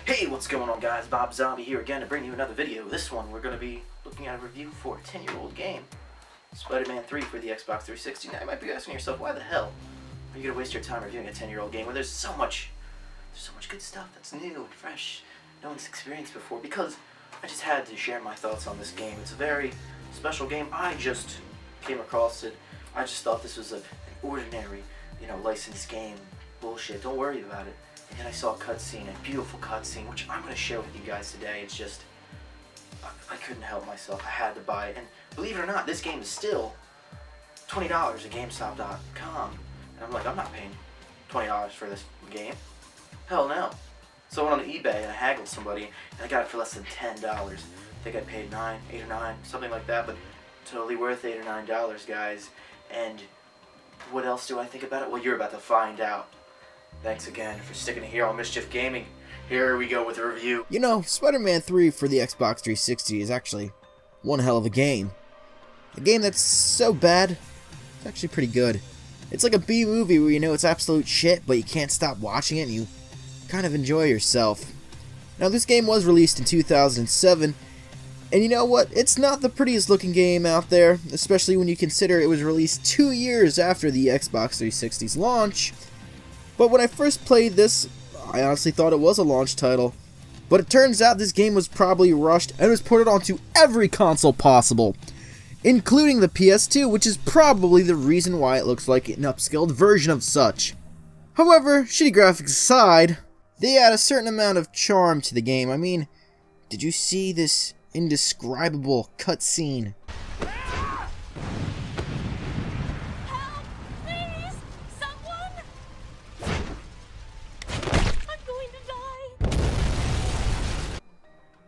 Hey, what's going on, guys? Bob Zombie here again to bring you another video. This one we're going to be looking at a review for a 10-year-old game, Spider-Man 3 for the Xbox 360. Now you might be asking yourself, why the hell are you going to waste your time reviewing a 10-year-old game when there's so much good stuff that's new and fresh, no one's experienced before? Because I just had to share my thoughts on this game. It's a very special game. I just came across it. I just thought this was an ordinary, licensed game. Bullshit. Don't worry about it. And then I saw a cutscene, a beautiful cutscene, which I'm going to share with you guys today. It's just, I couldn't help myself. I had to buy it. And believe it or not, this game is still $20 at GameStop.com. And I'm like, I'm not paying $20 for this game. Hell no. So I went on eBay and I haggled somebody, and I got it for less than $10. I think I paid $8 or $9, something like that, but totally worth $8 or $9, guys. And what else do I think about it? Well, you're about to find out. Thanks again for sticking it here on Mischief Gaming. Here we go with the review. You know, Spider-Man 3 for the Xbox 360 is actually one hell of a game. A game that's so bad, it's actually pretty good. It's like a B movie where you know it's absolute shit, but you can't stop watching it and you kind of enjoy yourself. Now, this game was released in 2007, and you know what? It's not the prettiest looking game out there, especially when you consider it was released 2 years after the Xbox 360's launch. But when I first played this, I honestly thought it was a launch title. But it turns out this game was probably rushed and was ported onto every console possible, including the PS2, which is probably the reason why it looks like an upscaled version of such. However, shitty graphics aside, they add a certain amount of charm to the game. I mean, did you see this indescribable cutscene?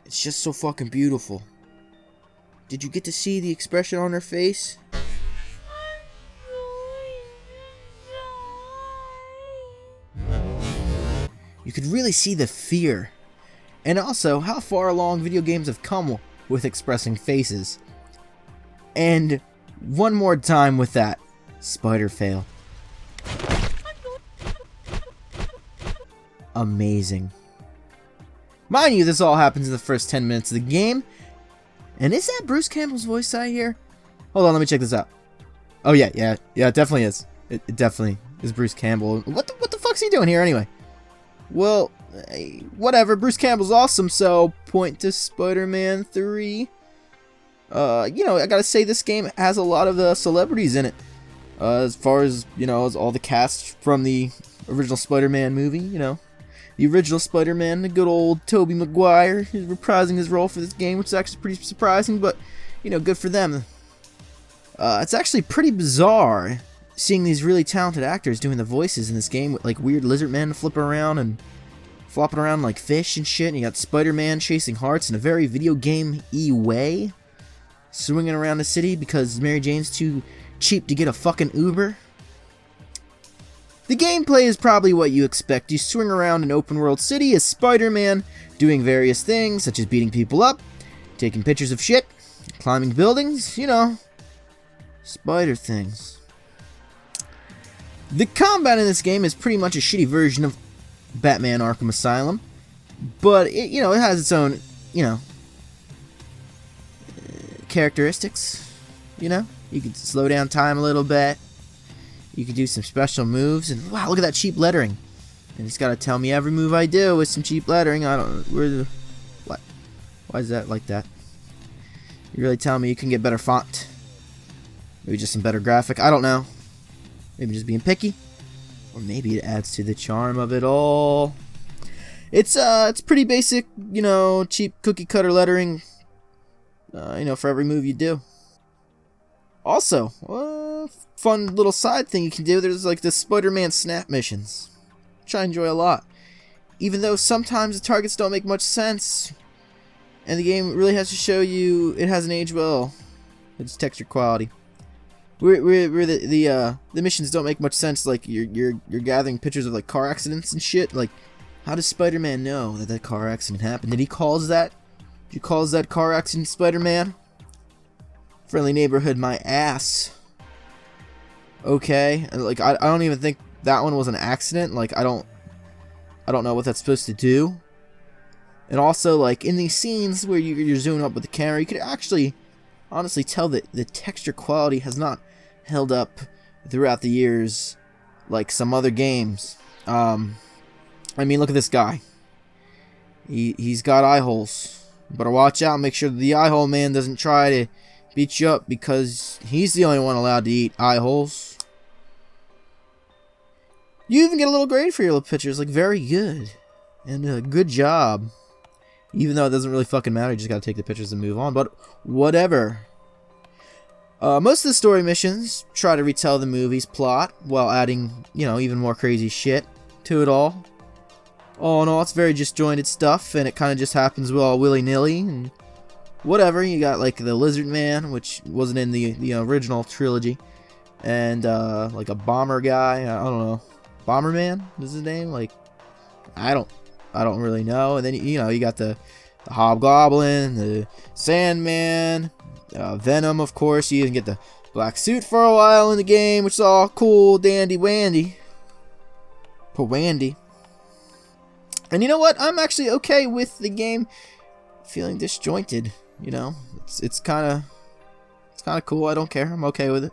It's just so fucking beautiful. Did you get to see the expression on her face? You could really see the fear. And also, how far along video games have come with expressing faces. And one more time with that spider fail. Amazing. Mind you, this all happens in the first 10 minutes of the game. And is that Bruce Campbell's voice I hear? Hold on, let me check this out. Oh yeah, it definitely is. It definitely is Bruce Campbell. What the fuck's he doing here anyway? Well, whatever. Bruce Campbell's awesome, so point to Spider-Man 3. I gotta say this game has a lot of celebrities in it. As far as, as all the cast from the original Spider-Man movie, The original Spider-Man, the good old Tobey Maguire, is reprising his role for this game, which is actually pretty surprising, but, good for them. It's actually pretty bizarre seeing these really talented actors doing the voices in this game with, like, weird lizard men flipping around and flopping around like fish and shit, and you got Spider-Man chasing hearts in a very video game-y way, swinging around the city because Mary Jane's too cheap to get a fucking Uber. The gameplay is probably what you expect. You swing around an open-world city as Spider-Man, doing various things, such as beating people up, taking pictures of shit, climbing buildings, spider things. The combat in this game is pretty much a shitty version of Batman Arkham Asylum, but it has its own, characteristics, You can slow down time a little bit. You can do some special moves, and wow, look at that cheap lettering. And it's gotta tell me every move I do with some cheap lettering. I don't know, what? Why is that like that? You really tell me you can get better font? Maybe just some better graphic? I don't know. Maybe just being picky? Or maybe it adds to the charm of it all. It's pretty basic, cheap cookie cutter lettering, for every move you do. Also, fun little side thing you can do, there's like the Spider-Man Snap missions, which I enjoy a lot. Even though sometimes the targets don't make much sense, and the game really has to show you it hasn't aged well. Its texture quality. Where the missions don't make much sense, like you're gathering pictures of like car accidents and shit. Like, how does Spider-Man know that car accident happened? Did he cause that? Did you cause that car accident, Spider-Man? Friendly neighborhood, my ass. Okay, like I don't even think that one was an accident. Like I don't know what that's supposed to do. And also, like, in these scenes where you're zooming up with the camera, you could actually honestly tell that the texture quality has not held up throughout the years like some other games. I mean, look at this guy. He's got eye holes. Better watch out, make sure the eye hole man doesn't try to beat you up, because he's the only one allowed to eat eye holes. You even get a little grade for your little pictures, like, very good. And good job. Even though it doesn't really fucking matter, you just gotta take the pictures and move on, but whatever. Most of the story missions try to retell the movie's plot while adding, even more crazy shit to it all. All in all, it's very disjointed stuff, and it kind of just happens all willy-nilly, and whatever. You got, like, the Lizard Man, which wasn't in the original trilogy, and, like, a bomber guy, I don't know. Bomberman is his name? Like, I don't really know. And then, you got the Hobgoblin, the Sandman, Venom, of course. You even get the black suit for a while in the game, which is all cool, dandy wandy. Poor Wandy. And you know what? I'm actually okay with the game feeling disjointed. It's kind of cool. I don't care. I'm okay with it.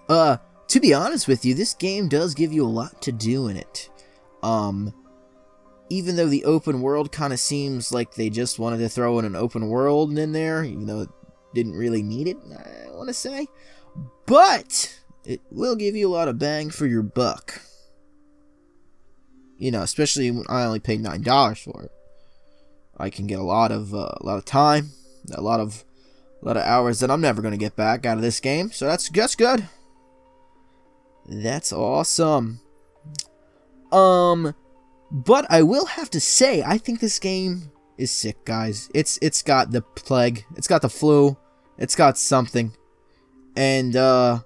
To be honest with you, this game does give you a lot to do in it. Even though the open world kind of seems like they just wanted to throw in an open world in there, even though it didn't really need it, I want to say. But it will give you a lot of bang for your buck. Especially when I only paid $9 for it. I can get a lot of time, a lot of hours that I'm never gonna get back out of this game. So that's good. That's awesome. But I will have to say, I think this game is sick, guys. It's got the plague, it's got the flu, it's got something, and for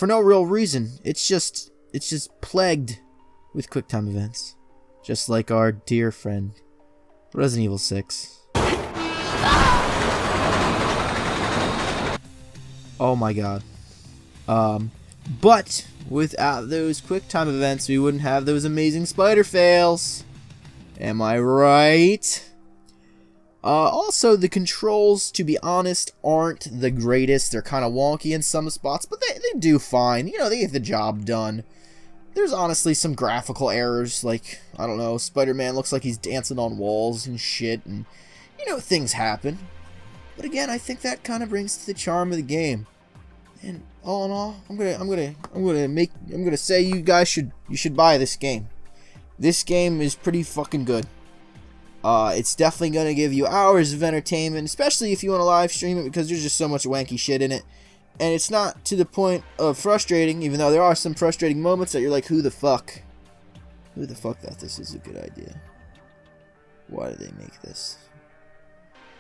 no real reason. It's just plagued with QuickTime events, just like our dear friend Resident Evil 6. Oh my god. But without those QuickTime events, we wouldn't have those amazing spider fails. Am I right? Also, the controls, to be honest, aren't the greatest. They're kind of wonky in some spots, but they do fine. They get the job done. There's honestly some graphical errors, like, I don't know, Spider-Man looks like he's dancing on walls and shit, and, things happen. But again, I think that kind of brings to the charm of the game. And all in all, I'm gonna say you guys should buy this game. This game is pretty fucking good. It's definitely gonna give you hours of entertainment, especially if you want to live stream it, because there's just so much wanky shit in it. And it's not to the point of frustrating, even though there are some frustrating moments that you're like, who the fuck thought this is a good idea? Why did they make this?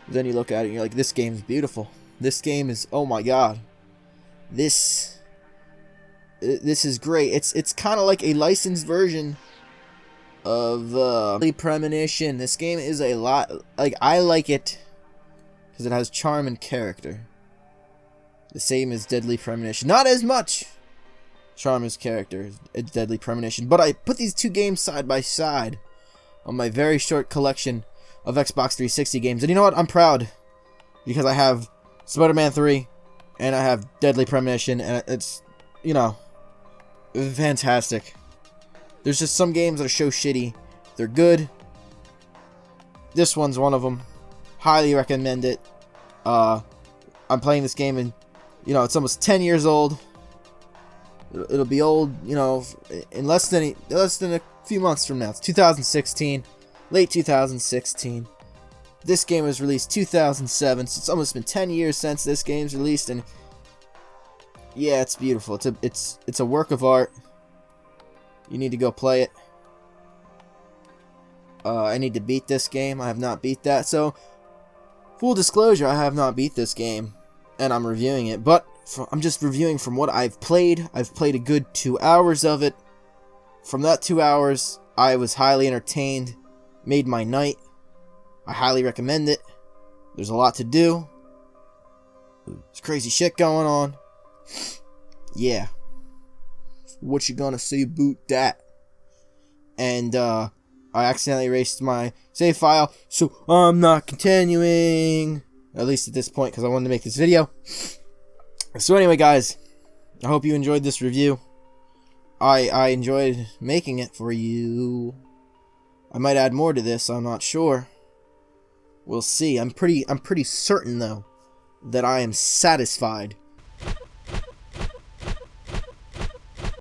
But then you look at it and you're like, this game's beautiful. This game is, oh my god. This is great. It's kind of like a licensed version of Premonition. This game is a lot, like, I like it because it has charm and character. The same as Deadly Premonition. Not as much charm as character as Deadly Premonition, but I put these two games side by side on my very short collection of Xbox 360 games. And you know what? I'm proud, because I have Spider-Man 3 and I have Deadly Premonition, and it's, fantastic. There's just some games that are so shitty. They're good. This one's one of them. Highly recommend it. I'm playing this game and, it's almost 10 years old. It'll be old, in less than a few months from now. It's 2016, late 2016. This game was released 2007, so it's almost been 10 years since this game's released, and yeah, it's beautiful. It's a work of art. You need to go play it. I need to beat this game. I have not beat that, so full disclosure, I have not beat this game, and I'm reviewing it, but I'm just reviewing from what I've played. I've played a good 2 hours of it. From that 2 hours, I was highly entertained, made my night. I highly recommend it. There's a lot to do. There's crazy shit going on. Yeah. What you gonna say about that? And, I I accidentally erased my save file, so I'm not continuing. At least at this point, because I wanted to make this video. So anyway, guys, I hope you enjoyed this review. I enjoyed making it for you. I might add more to this, I'm not sure. We'll see. I'm pretty certain though that I am satisfied